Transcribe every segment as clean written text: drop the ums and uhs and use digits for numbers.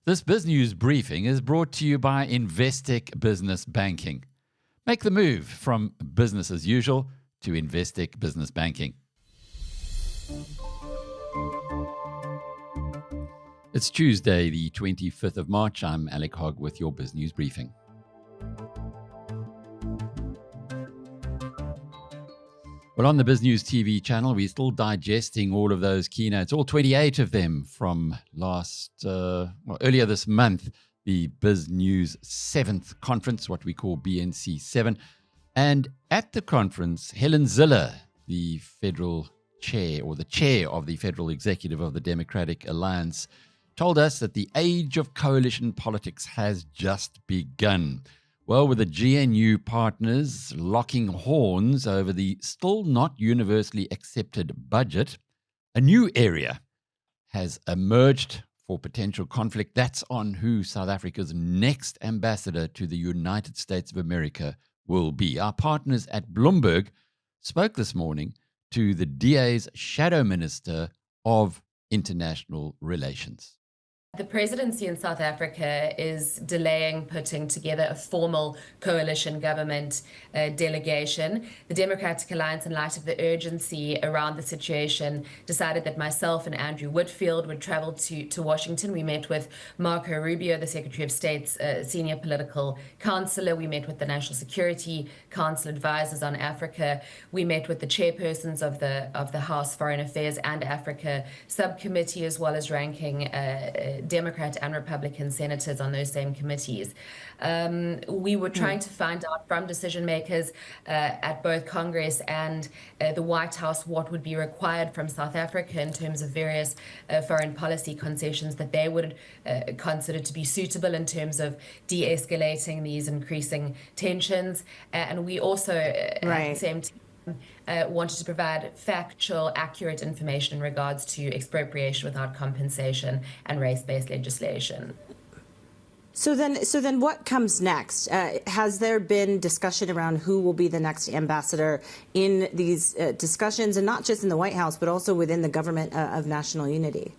This BizNews Briefing is brought to you by Investec Business Banking. Make the move from business as usual to Investec Business Banking. It's Tuesday, the 25th of March. I'm Alec Hogg with your BizNews Briefing. Well, on the BizNews TV channel, we're still digesting all of those keynotes, all 28 of them from earlier this month, the BizNews 7th conference, what we call BNC 7. And at the conference, Helen Zille, the federal chair or the chair of the federal executive of the Democratic Alliance, told us that the age of coalition politics has just begun. Well, with the GNU partners locking horns over the still not universally accepted budget, a new area has emerged for potential conflict. That's on who South Africa's next ambassador to the United States of America will be. Our partners at Bloomberg spoke this morning to the DA's shadow minister of international relations. The presidency in South Africa is delaying putting together a formal coalition government delegation. The Democratic Alliance, in light of the urgency around the situation, decided that myself and Andrew Whitfield would travel to Washington. We met with Marco Rubio, the Secretary of State's senior political counselor. We met with the National Security Council advisors on Africa. We met with the chairpersons of the House Foreign Affairs and Africa subcommittee, as well as ranking Democrat and Republican senators on those same committees. We were trying to find out from decision makers at both Congress and the White House what would be required from South Africa in terms of various foreign policy concessions that they would consider to be suitable in terms of de-escalating these increasing tensions. And we also, at the same time, wanted to provide factual, accurate information in regards to expropriation without compensation and race-based legislation. So then what comes next? Has there been discussion around who will be the next ambassador in these discussions, and not just in the White House, but also within the government of national unity?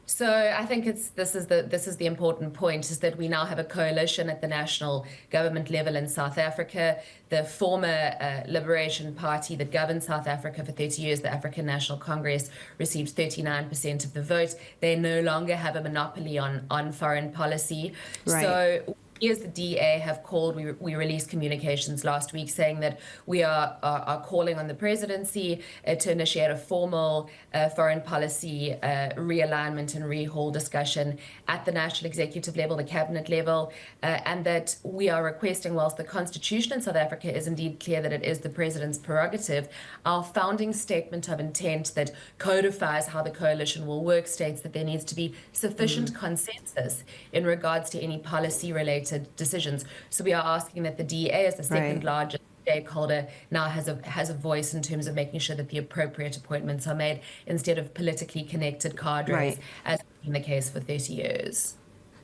So I think this is the important point, is that we now have a coalition at the national government level in South Africa. The former Liberation Party that governed South Africa for 30 years, the African National Congress, received 39% of the vote. They no longer have a monopoly on foreign policy. Right. So we as the DA have called, we released communications last week saying that we are calling on the presidency to initiate a formal foreign policy realignment and rehaul discussion at the national executive level, the cabinet level, and that we are requesting, whilst the constitution in South Africa is indeed clear that it is the president's prerogative, our founding statement of intent that codifies how the coalition will work states that there needs to be sufficient consensus in regards to any policy-related decisions. So we are asking that the DA, as the second largest stakeholder, now has a voice in terms of making sure that the appropriate appointments are made instead of politically connected cadres, as has been the case for 30 years.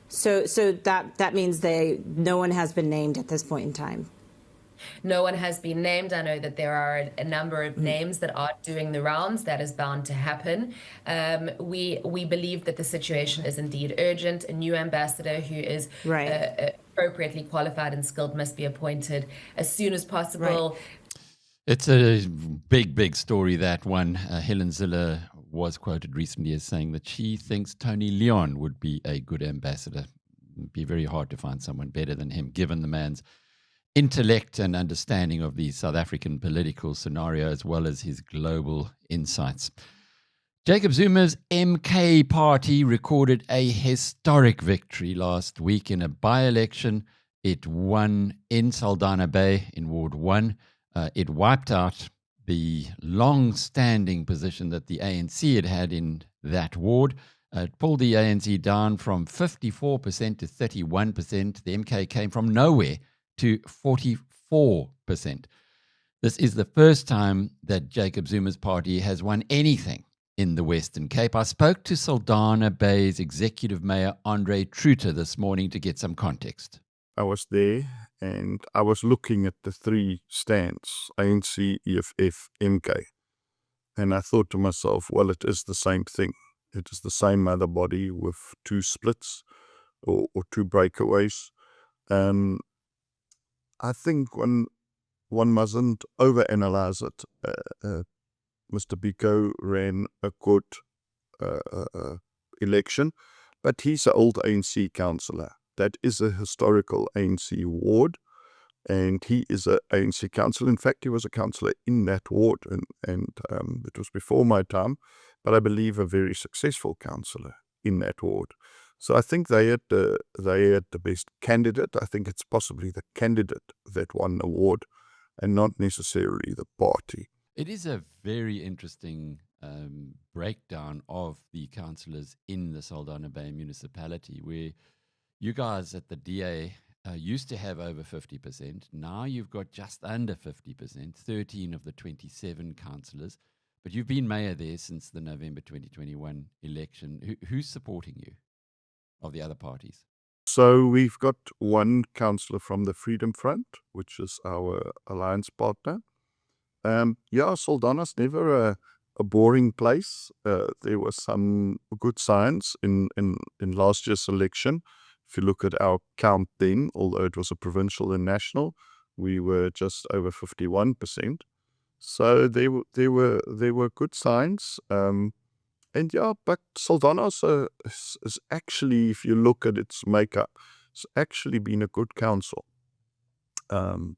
So that means no one has been named at this point in time. No one has been named. I know that there are a number of names that are doing the rounds. That is bound to happen. We believe that the situation is indeed urgent. A new ambassador who is appropriately qualified and skilled must be appointed as soon as possible. It's a big story, that one. Helen Zille was quoted recently as saying that she thinks Tony Leon would be a good ambassador. It'd be very hard to find someone better than him, given the man's intellect and understanding of the South African political scenario, as well as his global insights. Jacob Zuma's MK party recorded a historic victory last week in a by-election. It won in Saldanha Bay in Ward 1. It wiped out the long-standing position that the ANC had in that ward. It pulled the ANC down from 54% to 31%. The MK came from nowhere to 44%. This is the first time that Jacob Zuma's party has won anything in the Western Cape. I spoke to Saldanha Bay's Executive Mayor Andre Truter this morning to get some context. I was there and I was looking at the three stands, ANC, EFF, MK. And I thought to myself, well, it is the same thing. It is the same mother body with two splits or two breakaways. I think one mustn't overanalyze it. Mr. Biko ran a good election, but he's an old ANC councillor. That is a historical ANC ward, and he is an ANC councillor. In fact, he was a councillor in that ward, and it was before my time, but I believe a very successful councillor in that ward. So I think they had the best candidate. I think it's possibly the candidate that won the award and not necessarily the party. It is a very interesting breakdown of the councillors in the Saldanha Bay municipality, where you guys at the DA used to have over 50%. Now you've got just under 50%, 13 of the 27 councillors. But you've been mayor there since the November 2021 election. Who's supporting you of the other parties? So we've got one councillor from the Freedom Front, which is our alliance partner. Saldanha's never a boring place. There were some good signs in last year's election. If you look at our count then, although it was a provincial and national, we were just over 51%. So there were good signs. But Saldanha is actually, if you look at its makeup, it's actually been a good council. And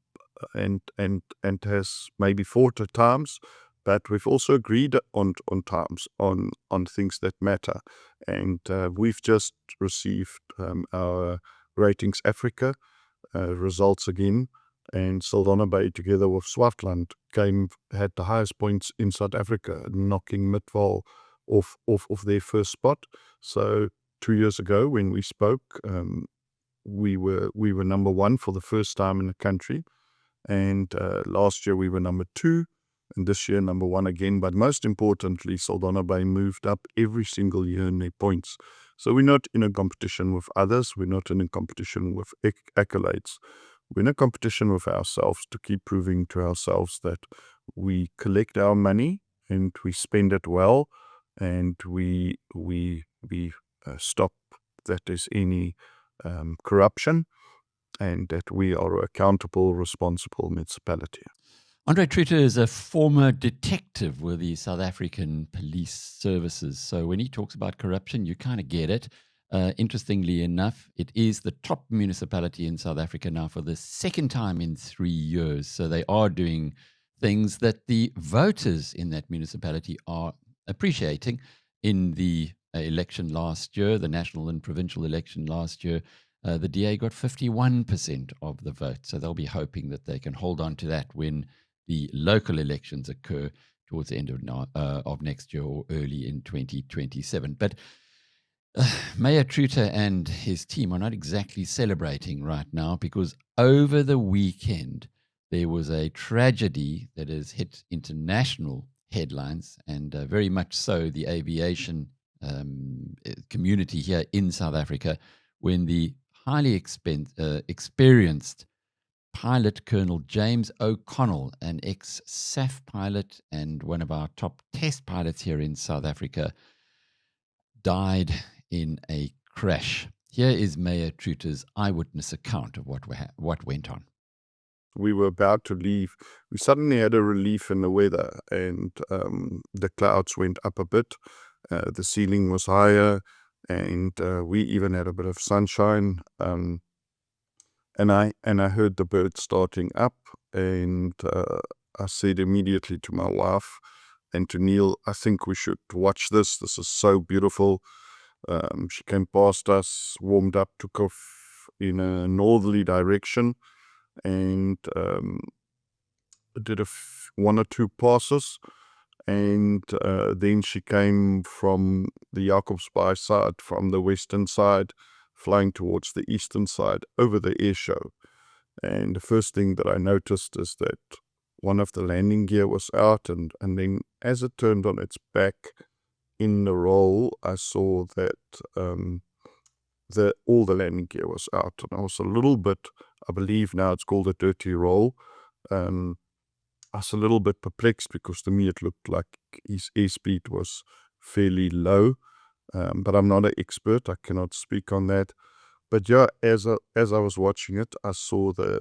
has maybe fought at times, but we've also agreed on times on things that matter. And we've just received our Ratings Africa results again, and Saldanha Bay together with Swartland had the highest points in South Africa, knocking Midvaal off their first spot. So 2 years ago when we spoke, we were number one for the first time in the country. And last year we were number 2, and this year number 1 again. But most importantly, Saldanha Bay moved up every single year in their points. So we're not in a competition with others. We're not in a competition with accolades. We're in a competition with ourselves to keep proving to ourselves that we collect our money and we spend it well, and we stop that there's any corruption, and that we are an accountable, responsible municipality. Andre Truter is a former detective with the South African Police Services. So when he talks about corruption, you kind of get it. Interestingly enough, it is the top municipality in South Africa now for the second time in 3 years. So they are doing things that the voters in that municipality are appreciating. In the election last year, the national and provincial election last year, the DA got 51% of the vote. So they'll be hoping that they can hold on to that when the local elections occur towards the end of next year or early in 2027. But Mayor Truter and his team are not exactly celebrating right now, because over the weekend there was a tragedy that has hit international headlines, and very much so the aviation community here in South Africa, when the highly experienced pilot Colonel James O'Connell, an ex-SAF pilot and one of our top test pilots here in South Africa, died in a crash. Here is Mayor Truter's eyewitness account of what went on. We were about to leave. We suddenly had a relief in the weather, and the clouds went up a bit. The ceiling was higher, and we even had a bit of sunshine. And I heard the birds starting up, and I said immediately to my wife and to Neil, I think we should watch this. This is so beautiful. She came past us, warmed up, took off in a northerly direction, and did one or two passes. And then she came from the Jacobsbaai side, from the western side, flying towards the eastern side over the airshow. And the first thing that I noticed is that one of the landing gear was out, and then as it turned on its back in the roll, I saw that all the landing gear was out. And I was a little bit, I believe now it's called a dirty roll. I was a little bit perplexed, because to me it looked like his airspeed was fairly low. but I'm not an expert. I cannot speak on that. But yeah, as I was watching it, I saw the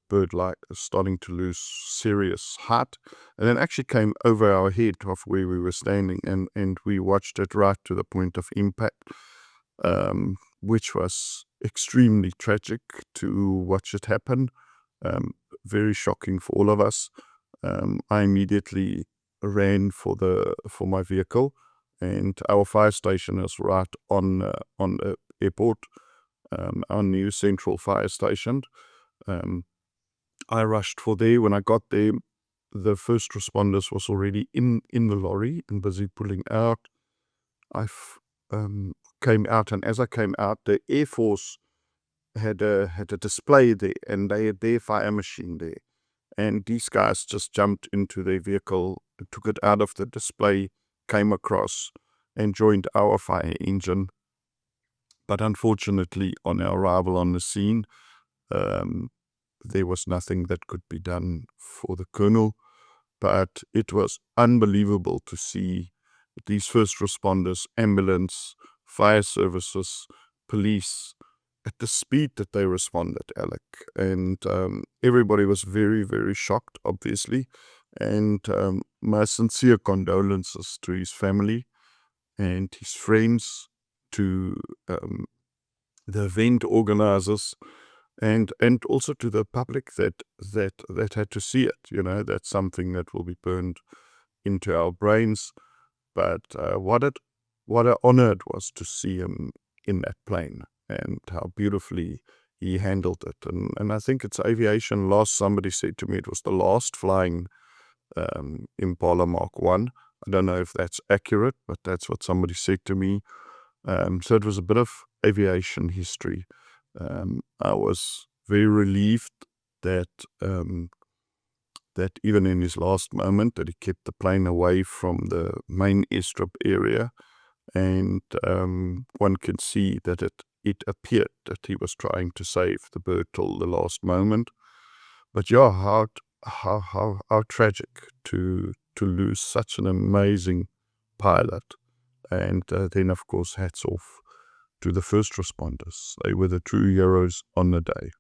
bird like starting to lose serious height, and it actually came over our head of where we were standing, and we watched it right to the point of impact, which was extremely tragic to watch it happen. Very shocking for all of us. I immediately ran for my vehicle, and our fire station is right on the airport, our new central fire station. I rushed for there. When I got there, the first responders was already in the lorry and busy pulling out. I came out, and as I came out, the Air Force had a display there, and they had their fire machine there. And these guys just jumped into their vehicle, took it out of the display, came across, and joined our fire engine. But unfortunately, on our arrival on the scene, there was nothing that could be done for the colonel. But it was unbelievable to see these first responders, ambulance, fire services, police, at the speed that they responded, Alec. And everybody was very, very shocked, obviously. And my sincere condolences to his family and his friends, to the event organizers, and also to the public that had to see it. That's something that will be burned into our brains. But what an honor it was to see him in that plane, and how beautifully he handled it. And I think it's aviation loss. Somebody said to me it was the last flying Impala Mark 1. I don't know if that's accurate, but that's what somebody said to me. So it was a bit of aviation history. I was very relieved that even in his last moment, that he kept the plane away from the main airstrip area, and one can see that it appeared that he was trying to save the bird till the last moment. But yeah, how tragic to lose such an amazing pilot. And then, of course, hats off to the first responders. They were the true heroes on the day.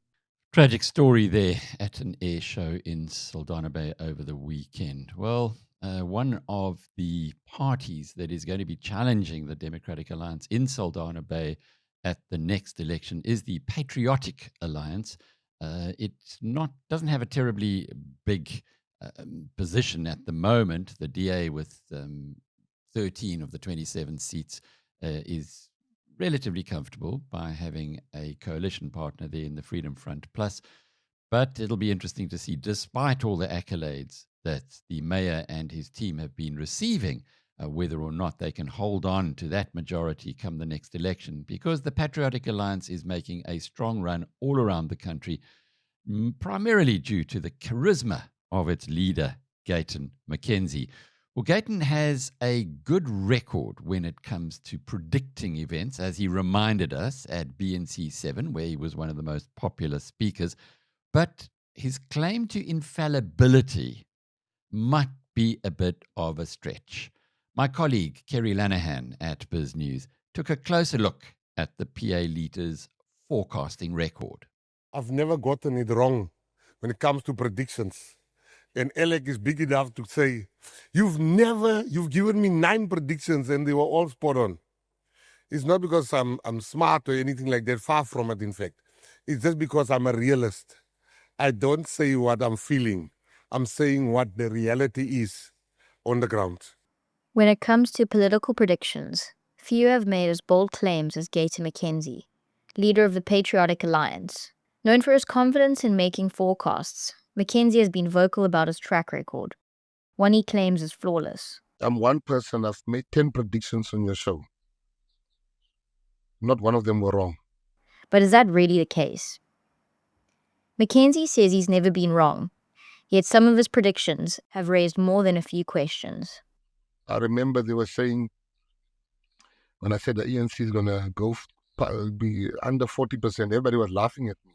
Tragic story there at an air show in Saldanha Bay over the weekend. Well, one of the parties that is going to be challenging the Democratic Alliance in Saldanha Bay at the next election is the Patriotic Alliance. It doesn't have a terribly big position at the moment. The DA with 13 of the 27 seats is relatively comfortable by having a coalition partner there in the Freedom Front Plus. But it'll be interesting to see, despite all the accolades that the mayor and his team have been receiving, whether or not they can hold on to that majority come the next election, because the Patriotic Alliance is making a strong run all around the country, primarily due to the charisma of its leader, Gayton McKenzie. Well, Gayton has a good record when it comes to predicting events, as he reminded us at BNC 7, where he was one of the most popular speakers. But his claim to infallibility might be a bit of a stretch. My colleague, Kerry Lanahan at BizNews, took a closer look at the PA leader's forecasting record. I've never gotten it wrong when it comes to predictions. And Alec is big enough to say, you've given me 9 predictions and they were all spot on. It's not because I'm smart or anything like that, far from it, in fact. It's just because I'm a realist. I don't say what I'm feeling. I'm saying what the reality is on the ground. When it comes to political predictions, few have made as bold claims as Gayton McKenzie, leader of the Patriotic Alliance. Known for his confidence in making forecasts, McKenzie has been vocal about his track record, one he claims is flawless. I'm one person, I've made 10 predictions on your show. Not one of them were wrong. But is that really the case? McKenzie says he's never been wrong, yet some of his predictions have raised more than a few questions. I remember they were saying, when I said the ANC is going to be under 40%, everybody was laughing at me.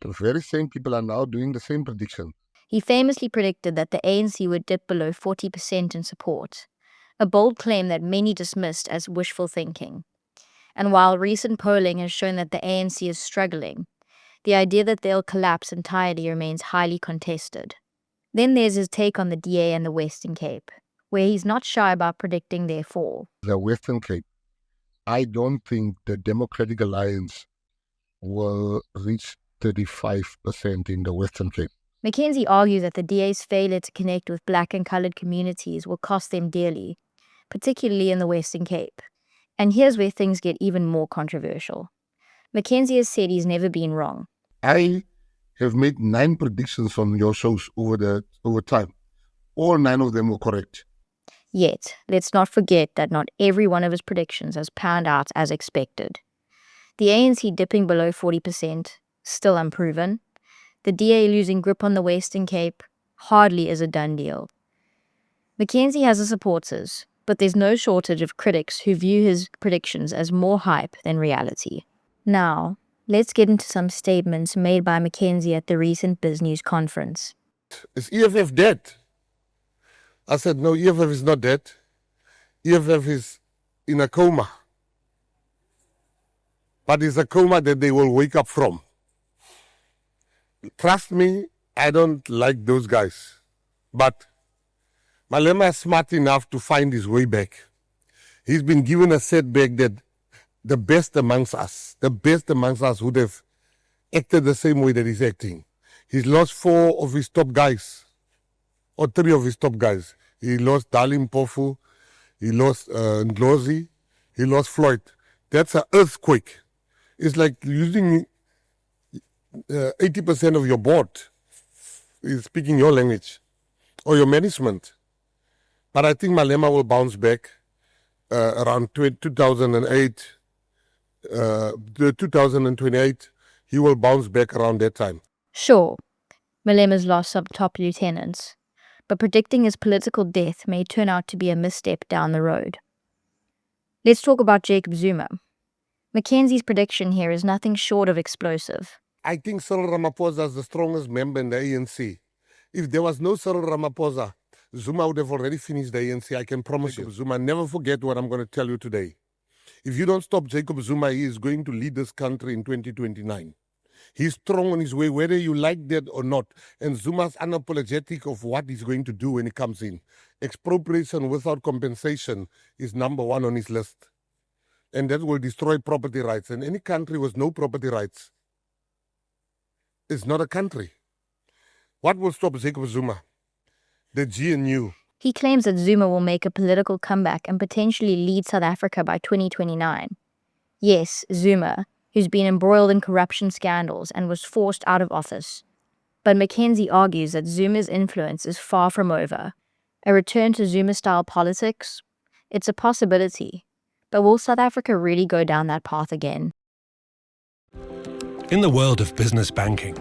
The very same people are now doing the same prediction. He famously predicted that the ANC would dip below 40% in support, a bold claim that many dismissed as wishful thinking. And while recent polling has shown that the ANC is struggling, the idea that they'll collapse entirely remains highly contested. Then there's his take on the DA and the Western Cape, where he's not shy about predicting their fall. The Western Cape, I don't think the Democratic Alliance will reach 35% in the Western Cape. Mackenzie argues that the DA's failure to connect with black and coloured communities will cost them dearly, particularly in the Western Cape. And here's where things get even more controversial. Mackenzie has said he's never been wrong. I have made 9 predictions on your shows over time. All 9 of them were correct. Yet, let's not forget that not every one of his predictions has panned out as expected. The ANC dipping below 40%, still unproven. The DA losing grip on the Western Cape, hardly is a done deal. Mackenzie has his supporters, but there's no shortage of critics who view his predictions as more hype than reality. Now, let's get into some statements made by Mackenzie at the recent BizNews conference. Is EFF dead? I said, no, EFF is not dead. EFF is in a coma. But it's a coma that they will wake up from. Trust me, I don't like those guys. But Malema is smart enough to find his way back. He's been given a setback that the best amongst us would have acted the same way that he's acting. He's lost 4 of his top guys, or 3 of his top guys. He lost Dalim Pofu, he lost Ndlozi, he lost Floyd. That's an earthquake. It's like losing 80% of your board is speaking your language or your management. But I think Malema will bounce back around 2008, 2028. He will bounce back around that time. Sure, Malema's lost some top lieutenants, but predicting his political death may turn out to be a misstep down the road. Let's talk about Jacob Zuma. Mackenzie's prediction here is nothing short of explosive. I think Cyril Ramaphosa is the strongest member in the ANC. If there was no Cyril Ramaphosa, Zuma would have already finished the ANC, I can promise you. Zuma, never forget what I'm going to tell you today. If you don't stop Jacob Zuma, he is going to lead this country in 2029. He's strong on his way, whether you like that or not. And Zuma's unapologetic of what he's going to do when he comes in. Expropriation without compensation is number 1 on his list. And that will destroy property rights. And any country with no property rights is not a country. What will stop Jacob Zuma? The GNU. He claims that Zuma will make a political comeback and potentially lead South Africa by 2029. Yes, Zuma, who's been embroiled in corruption scandals and was forced out of office. But Mackenzie argues that Zuma's influence is far from over. A return to Zuma-style politics? It's a possibility. But will South Africa really go down that path again? In the world of business banking,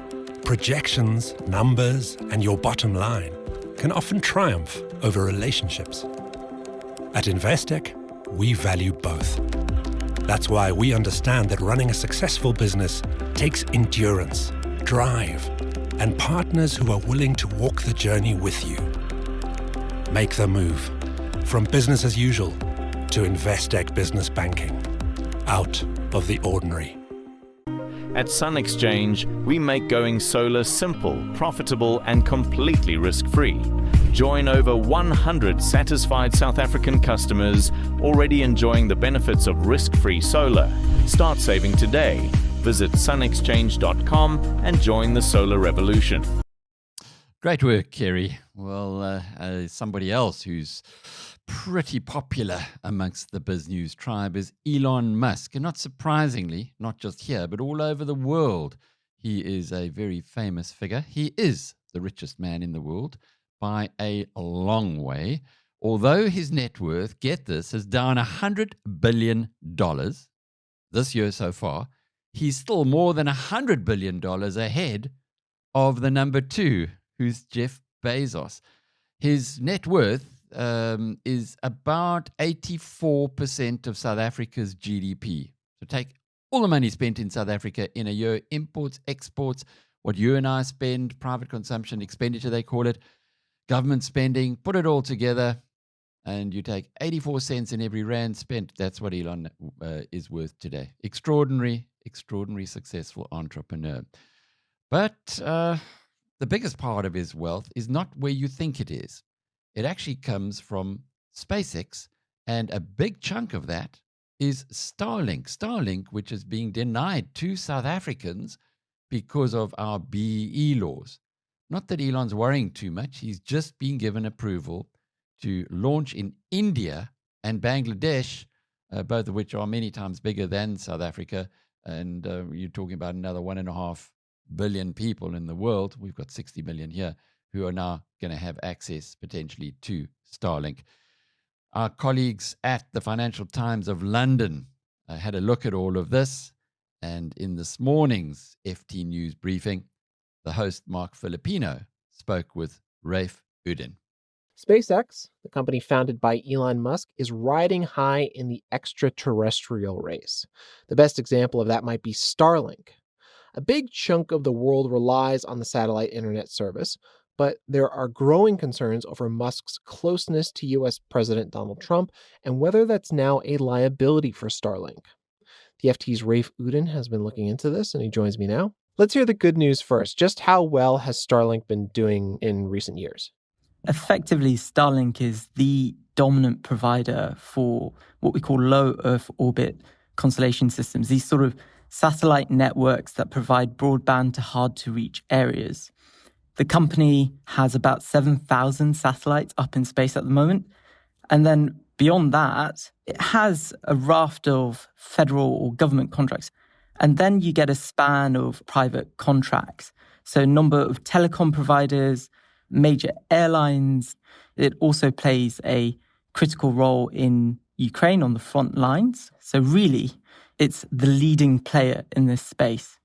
projections, numbers, and your bottom line can often triumph over relationships. At Investec, we value both. That's why we understand that running a successful business takes endurance, drive, and partners who are willing to walk the journey with you. Make the move from business as usual to Investec Business Banking. Out of the ordinary. At Sun Exchange, we make going solar simple, profitable, and completely risk-free. Join over 100 satisfied South African customers already enjoying the benefits of risk-free solar. Start saving today. Visit sunexchange.com and join the solar revolution. Great work, Kerry. Well, somebody else who's pretty popular amongst the BizNews tribe is Elon Musk. And not surprisingly, not just here, but all over the world, he is a very famous figure. He is the richest man in the world by a long way. Although his net worth, get this, is down $100 billion this year so far, he's still more than $100 billion ahead of the number 2, who's Jeff Bezos. His net worth is about 84% of South Africa's GDP. So take all the money spent in South Africa in a year, imports, exports, what you and I spend, private consumption, expenditure they call it, government spending, put it all together, and you take 84 cents in every rand spent. That's what Elon is worth today. Extraordinary successful entrepreneur. But the biggest part of his wealth is not where you think it is. It actually comes from SpaceX, and a big chunk of that is Starlink. Starlink, which is being denied to South Africans because of our BEE laws. Not that Elon's worrying too much. He's just been given approval to launch in India and Bangladesh, both of which are many times bigger than South Africa. And you're talking about another 1.5 billion people in the world. We've got 60 million here who are now going to have access potentially to Starlink. Our colleagues at the Financial Times of London had a look at all of this. And in this morning's FT News briefing, the host, Mark Filipino, spoke with Rafe Uden. SpaceX, the company founded by Elon Musk, is riding high in the extraterrestrial race. The best example of that might be Starlink. A big chunk of the world relies on the satellite internet service, but there are growing concerns over Musk's closeness to U.S. President Donald Trump and whether that's now a liability for Starlink. The FT's Rafe Uden has been looking into this, and he joins me now. Let's hear the good news first. Just how well has Starlink been doing in recent years? Effectively, Starlink is the dominant provider for what we call low Earth orbit constellation systems, these sort of satellite networks that provide broadband to hard-to-reach areas. The company has about 7,000 satellites up in space at the moment. And then beyond that, it has a raft of federal or government contracts. And then you get a span of private contracts. So a number of telecom providers, major airlines. It also plays a critical role in Ukraine on the front lines. So really, it's the leading player in this space.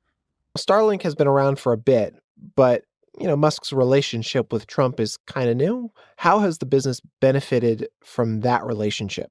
Starlink has been around for a bit, but Musk's relationship with Trump is kind of new. How has the business benefited from that relationship?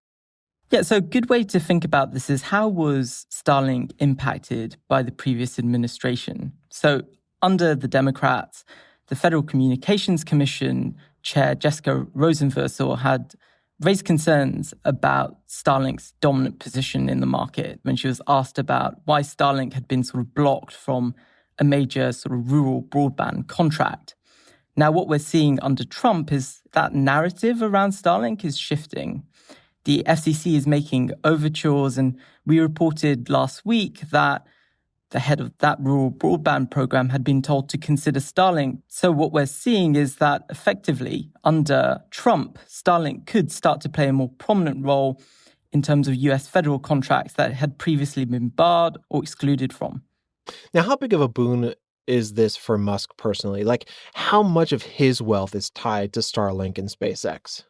Yeah, so a good way to think about this is how was Starlink impacted by the previous administration? So under the Democrats, the Federal Communications Commission Chair Jessica Rosenworcel had raised concerns about Starlink's dominant position in the market when she was asked about why Starlink had been sort of blocked from a major sort of rural broadband contract. Now, what we're seeing under Trump is that narrative around Starlink is shifting. The FCC is making overtures, and we reported last week that the head of that rural broadband program had been told to consider Starlink. So what we're seeing is that effectively, under Trump, Starlink could start to play a more prominent role in terms of US federal contracts that had previously been barred or excluded from. Now, how big of a boon is this for Musk personally? Like, how much of his wealth is tied to Starlink and SpaceX?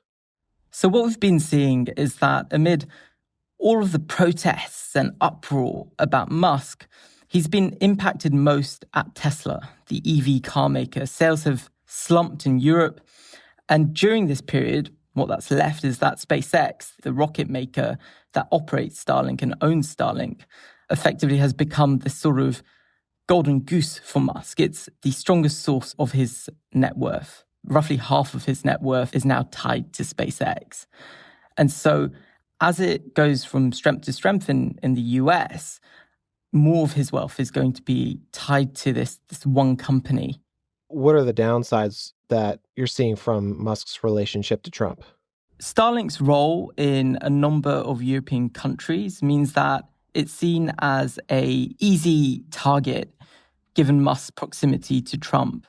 So what we've been seeing is that amid all of the protests and uproar about Musk, he's been impacted most at Tesla, the EV car maker. Sales have slumped in Europe. And during this period, what that's left is that SpaceX, the rocket maker that operates Starlink and owns Starlink, effectively has become this sort of golden goose for Musk. It's the strongest source of his net worth. Roughly half of his net worth is now tied to SpaceX. And so as it goes from strength to strength in the US, more of his wealth is going to be tied to this one company. What are the downsides that you're seeing from Musk's relationship to Trump? Starlink's role in a number of European countries means that it's seen as an easy target given Musk's proximity to Trump.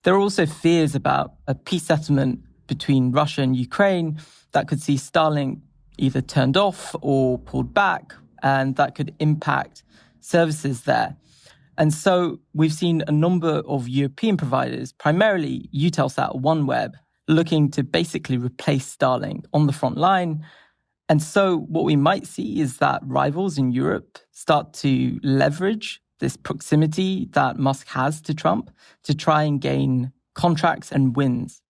There are also fears about a peace settlement between Russia and Ukraine that could see Starlink either turned off or pulled back, and that could impact services there. And so we've seen a number of European providers, primarily Eutelsat, OneWeb, looking to basically replace Starlink on the front line. And so what we might see is that rivals in Europe start to leverage this proximity that Musk has to Trump to try and gain contracts and wins.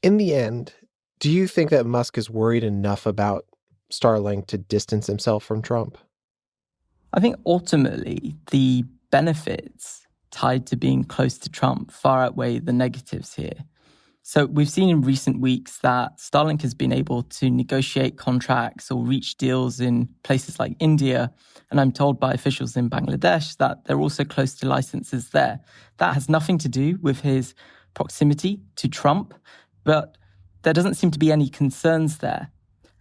In the end, do you think that Musk is worried enough about Starlink to distance himself from Trump? I think ultimately the benefits tied to being close to Trump far outweigh the negatives here. So we've seen in recent weeks that Starlink has been able to negotiate contracts or reach deals in places like India. And I'm told by officials in Bangladesh that they're also close to licenses there. That has nothing to do with his proximity to Trump, but there doesn't seem to be any concerns there.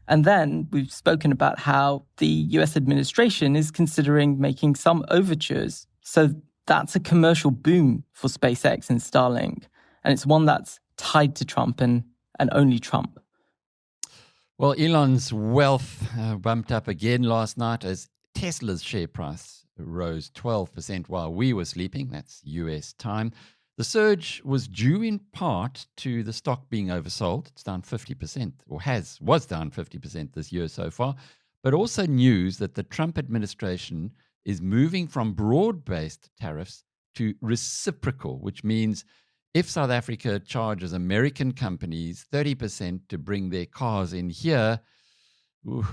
And then we've spoken about how the US administration is considering making some overtures. So that's a commercial boom for SpaceX and Starlink. And it's one that's tied to Trump and only Trump. Well, Elon's wealth bumped up again last night as Tesla's share price rose 12% while we were sleeping. That's US time. The surge was due in part to the stock being oversold. It's down 50%, or was down 50% this year so far, but also news that the Trump administration is moving from broad-based tariffs to reciprocal, which means if South Africa charges American companies 30% to bring their cars in here,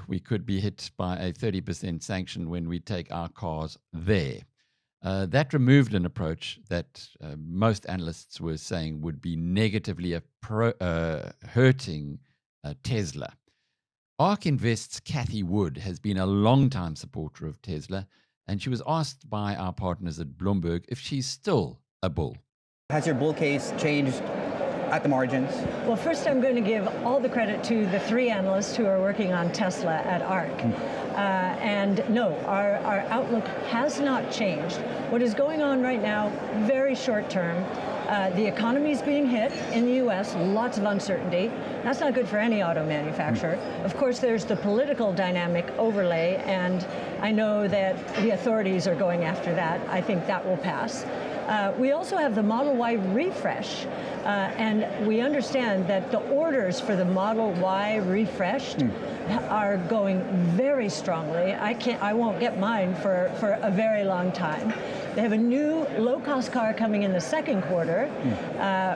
we could be hit by a 30% sanction when we take our cars there. That removed an approach that most analysts were saying would be negatively hurting Tesla. ARK Invest's Cathy Wood has been a long-time supporter of Tesla, and she was asked by our partners at Bloomberg if she's still a bull. Has your bull case changed at the margins? Well, first I'm going to give all the credit to the three analysts who are working on Tesla at ARK. And no, our outlook has not changed. What is going on right now, very short term, the economy is being hit in the U.S., lots of uncertainty. That's not good for any auto manufacturer. Of course, there's the political dynamic overlay, and I know that the authorities are going after that. I think that will pass. We also have the Model Y refresh, and we understand that the orders for the Model Y refreshed are going very strongly. I won't get mine for a very long time. They have a new low-cost car coming in the second quarter,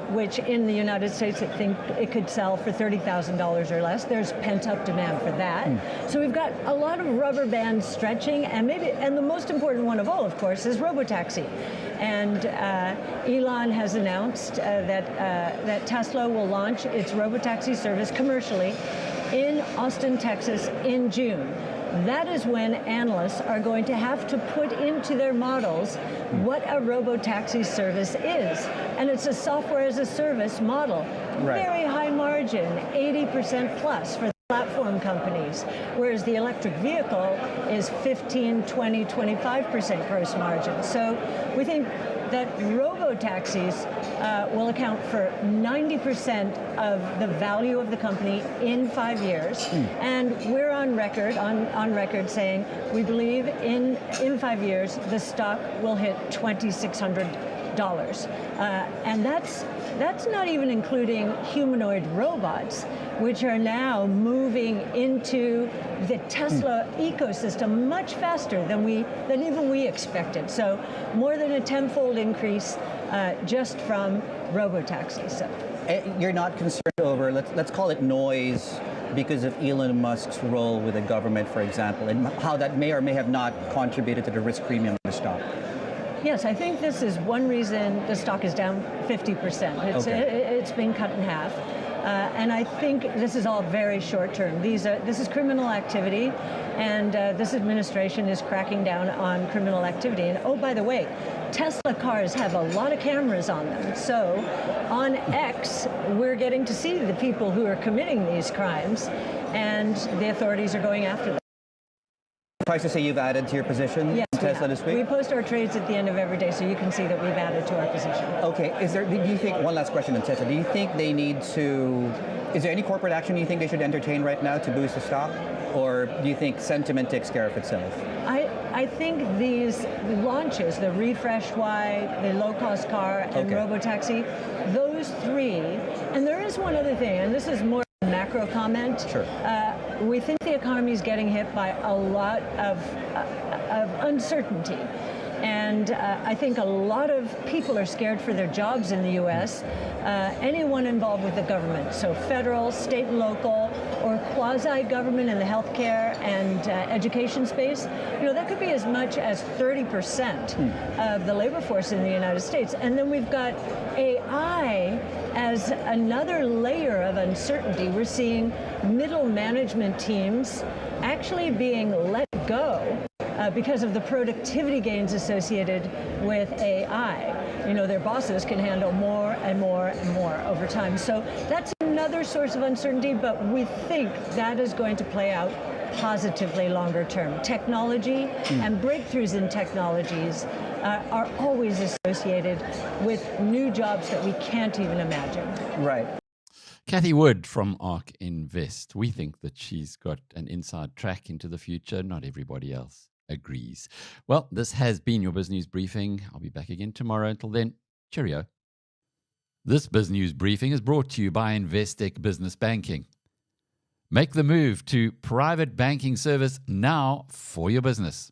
which in the United States, I think it could sell for $30,000 or less. There's pent-up demand for that. So we've got a lot of rubber bands stretching, and the most important one of all, of course, is robotaxi. And Elon has announced that Tesla will launch its robotaxi service commercially in Austin, Texas in June. That is when analysts are going to have to put into their models what a robotaxi service is. And it's a software as a service model. Right. Very high margin, 80% plus for the platform companies, whereas the electric vehicle is 15, 20, 25% gross margin. So we think that robo-taxis will account for 90% of the value of the company in 5 years. And we're on record saying we believe in 5 years the stock will hit $2,600. And that's not even including humanoid robots, which are now moving into the Tesla ecosystem much faster than even we expected. So more than a tenfold increase just from robotaxis. So. You're not concerned over, let's call it noise, because of Elon Musk's role with the government, for example, and how that may or may have not contributed to the risk premium of the stock? Yes, I think this is one reason the stock is down 50%. It's been cut in half. And I think this is all very short term. This is criminal activity, and this administration is cracking down on criminal activity. And oh, by the way, Tesla cars have a lot of cameras on them. So on X, we're getting to see the people who are committing these crimes, and the authorities are going after them. Surprised to say you've added to your position in Tesla this week? We post our trades at the end of every day, so you can see that we've added to our position. Okay, do you think, one last question on Tesla, do you think they need to, is there any corporate action you think they should entertain right now to boost the stock? Or do you think sentiment takes care of itself? I think these launches, the Refresh Y, the low-cost car, and robotaxi, those three, and there is one other thing, and this is more a macro comment. Sure. We think the economy is getting hit by a lot of uncertainty. And I think a lot of people are scared for their jobs in the U.S. Anyone involved with the government, so federal, state and local, or quasi-government in the healthcare and education space, that could be as much as 30% of the labor force in the United States. And then we've got AI as another layer of uncertainty. We're seeing middle management teams actually being let go because of the productivity gains associated with AI. Their bosses can handle more and more and more over time. So that's another source of uncertainty, but we think that is going to play out positively longer term. Technology and breakthroughs in technologies are always associated with new jobs that we can't even imagine. Right. Kathy Wood from ARK Invest. We think that she's got an inside track into the future. Not everybody else agrees. Well, this has been your BizNews Briefing. I'll be back again tomorrow. Until then, cheerio. This BizNews Briefing is brought to you by Investec Business Banking. Make the move to private banking service now for your business.